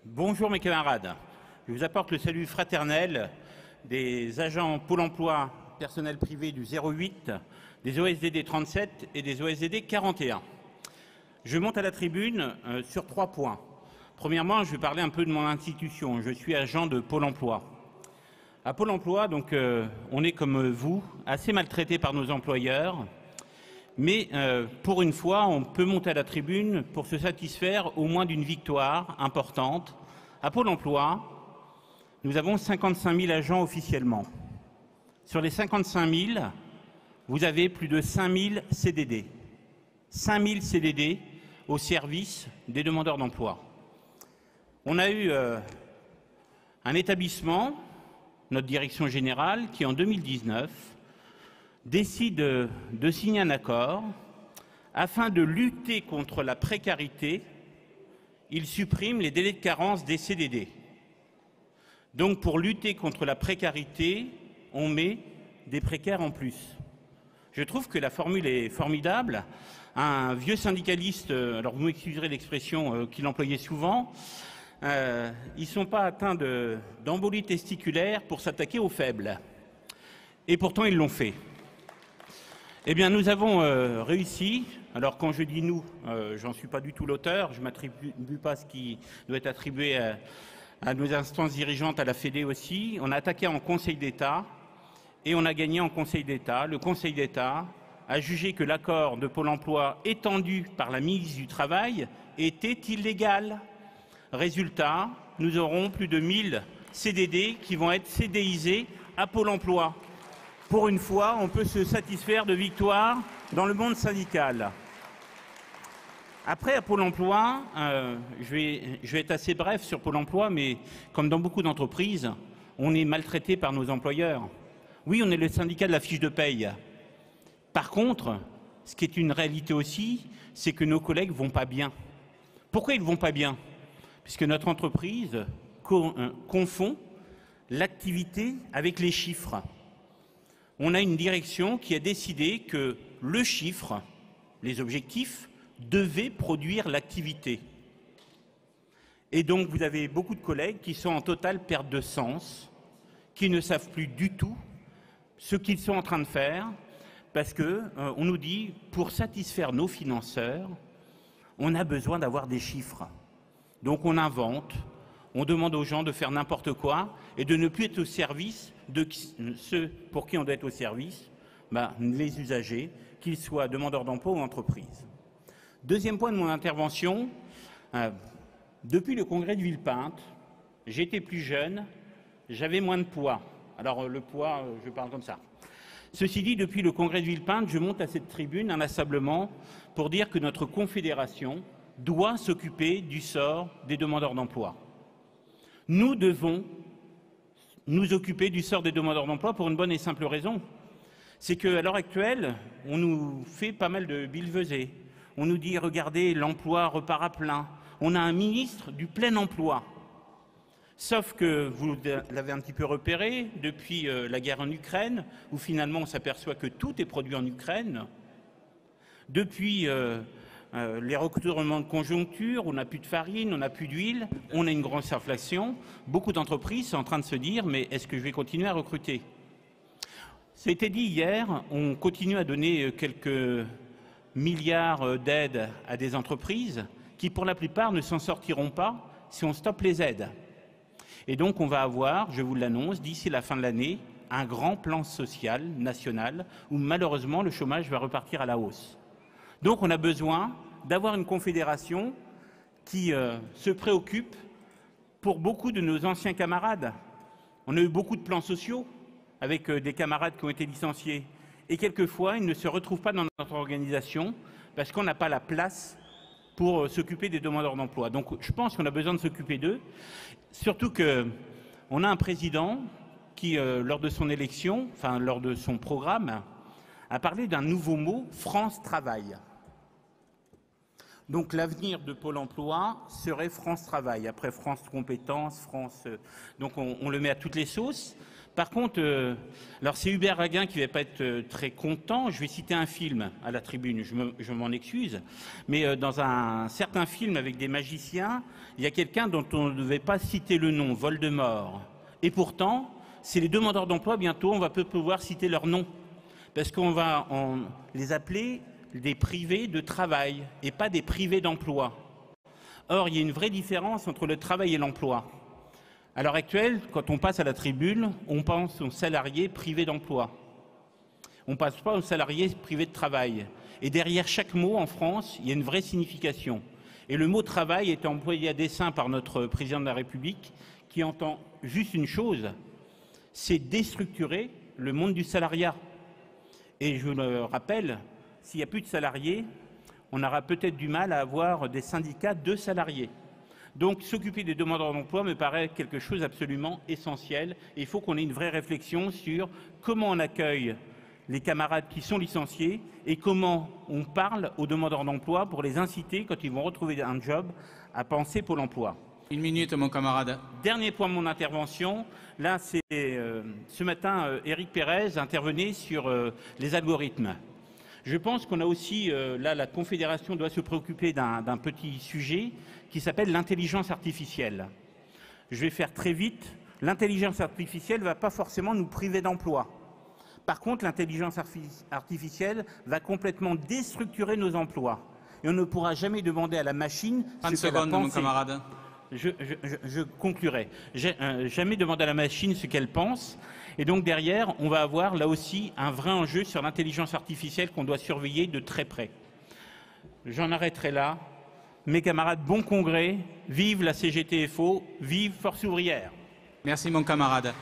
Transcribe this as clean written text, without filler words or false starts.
Bonjour mes camarades, je vous apporte le salut fraternel des agents Pôle emploi personnel privé du 08, des OSDD 37 et des OSDD 41. Je monte à la tribune sur 3 points. Premièrement, je vais parler un peu de mon institution. Je suis agent de Pôle emploi. À Pôle emploi, donc, on est comme vous, assez maltraité par nos employeurs. Mais pour une fois, on peut monter à la tribune pour se satisfaire au moins d'une victoire importante. À Pôle emploi, nous avons 55 000 agents officiellement. Sur les 55 000, vous avez plus de 5 000 CDD. 5 000 CDD au service des demandeurs d'emploi. On a eu un établissement, notre direction générale, qui en 2019 décide de signer un accord afin de lutter contre la précarité. Il supprime les délais de carence des CDD. Donc pour lutter contre la précarité, on met des précaires en plus. Je trouve que la formule est formidable. Un vieux syndicaliste, alors vous m'excuserez l'expression qu'il employait souvent, ils ne sont pas atteints d'embolie testiculaire pour s'attaquer aux faibles. Et pourtant ils l'ont fait. Eh bien, nous avons réussi. Alors, quand je dis nous, j'en suis pas du tout l'auteur. Je ne m'attribue pas ce qui doit être attribué à nos instances dirigeantes, à la Fédé aussi. On a attaqué en Conseil d'État et on a gagné en Conseil d'État. Le Conseil d'État a jugé que l'accord de Pôle emploi étendu par la ministre du Travail était illégal. Résultat, nous aurons plus de 1000 CDD qui vont être CDisés à Pôle emploi. Pour une fois, on peut se satisfaire de victoires dans le monde syndical. Après, à Pôle emploi, je vais être assez bref sur Pôle emploi, mais comme dans beaucoup d'entreprises, on est maltraité par nos employeurs. Oui, on est le syndicat de la fiche de paye. Par contre, ce qui est une réalité aussi, c'est que nos collègues ne vont pas bien. Pourquoi ils ne vont pas bien? Puisque notre entreprise confond l'activité avec les chiffres. On a une direction qui a décidé que le chiffre, les objectifs, devaient produire l'activité. Et donc, vous avez beaucoup de collègues qui sont en totale perte de sens, qui ne savent plus du tout ce qu'ils sont en train de faire, parce qu'on nous dit, pour satisfaire nos financeurs, on a besoin d'avoir des chiffres. Donc, on invente, on demande aux gens de faire n'importe quoi et de ne plus être au service de ceux pour qui on doit être au service, les usagers, qu'ils soient demandeurs d'emploi ou entreprises. Deuxième point de mon intervention, depuis le congrès de Villepinte, j'étais plus jeune, j'avais moins de poids. Alors le poids, je parle comme ça. Ceci dit, depuis le congrès de Villepinte, je monte à cette tribune inlassablement pour dire que notre confédération doit s'occuper du sort des demandeurs d'emploi. Nous devons nous occuper du sort des demandeurs d'emploi pour une bonne et simple raison. C'est qu'à l'heure actuelle, on nous fait pas mal de billevesées. On nous dit, regardez, l'emploi repart à plein. On a un ministre du plein emploi. Sauf que, vous l'avez un petit peu repéré, depuis la guerre en Ukraine, où finalement on s'aperçoit que tout est produit en Ukraine, depuis les retournements de conjoncture, on n'a plus de farine, on n'a plus d'huile, on a une grosse inflation. Beaucoup d'entreprises sont en train de se dire, mais est-ce que je vais continuer à recruter? Ça a été dit hier, on continue à donner quelques milliards d'aides à des entreprises qui, pour la plupart, ne s'en sortiront pas si on stoppe les aides. Et donc, on va avoir, je vous l'annonce, d'ici la fin de l'année, un grand plan social national où, malheureusement, le chômage va repartir à la hausse. Donc on a besoin d'avoir une confédération qui se préoccupe pour beaucoup de nos anciens camarades. On a eu beaucoup de plans sociaux avec des camarades qui ont été licenciés. Et quelquefois, ils ne se retrouvent pas dans notre organisation parce qu'on n'a pas la place pour s'occuper des demandeurs d'emploi. Donc je pense qu'on a besoin de s'occuper d'eux. Surtout qu'on a un président qui, lors de son élection, enfin lors de son programme, a parlé d'un nouveau mot, France Travail. Donc l'avenir de Pôle emploi serait France Travail. Après France Compétences, France... donc on le met à toutes les sauces. Par contre, alors c'est Hubert Raguin qui ne va pas être très content. Je vais citer un film à la tribune, je m'en excuse. Mais dans un certain film avec des magiciens, il y a quelqu'un dont on ne devait pas citer le nom, Voldemort. Et pourtant, c'est les demandeurs d'emploi, bientôt, on va peu pouvoir citer leur nom. Parce qu'on va les appeler des privés de travail et pas des privés d'emploi. Or, il y a une vraie différence entre le travail et l'emploi. À l'heure actuelle, quand on passe à la tribune, on pense aux salariés privés d'emploi. On ne passe pas aux salariés privés de travail. Et derrière chaque mot en France, il y a une vraie signification. Et le mot travail est employé à dessein par notre président de la République qui entend juste une chose, c'est déstructurer le monde du salariat. Et je le rappelle, s'il n'y a plus de salariés, on aura peut-être du mal à avoir des syndicats de salariés. Donc s'occuper des demandeurs d'emploi me paraît quelque chose d'absolument essentiel. Et il faut qu'on ait une vraie réflexion sur comment on accueille les camarades qui sont licenciés et comment on parle aux demandeurs d'emploi pour les inciter, quand ils vont retrouver un job, à penser Pôle emploi. Une minute, mon camarade. Dernier point de mon intervention, là c'est ce matin Éric Pérez intervenait sur les algorithmes. Je pense qu'on a aussi, là la Confédération doit se préoccuper d'un petit sujet qui s'appelle l'intelligence artificielle. Je vais faire très vite. L'intelligence artificielle ne va pas forcément nous priver d'emploi. Par contre, l'intelligence artificielle va complètement déstructurer nos emplois. Et on ne pourra jamais demander à la machine ce qu'elle a pensé. Mon camarade. Je conclurai. Jamais demander à la machine ce qu'elle pense. Et donc derrière, on va avoir là aussi un vrai enjeu sur l'intelligence artificielle qu'on doit surveiller de très près. J'en arrêterai là. Mes camarades, bon congrès. Vive la CGT-FO, vive Force ouvrière. Merci, mon camarade.